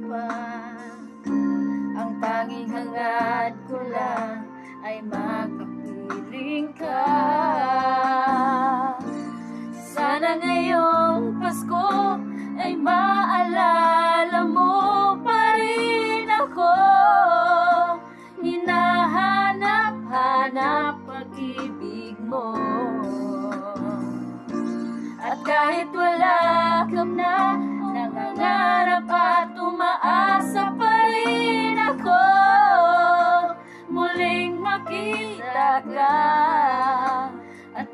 pa. Ang tanging hangad ko lang ay makapiling ka. Sana ngayong Pasko ay maalala mo pa rin ako. Hinahanap-hanap pag-ibig mo. At kahit wala ka na, nangangarap at umaasa pa rin ako. Muling makita ka at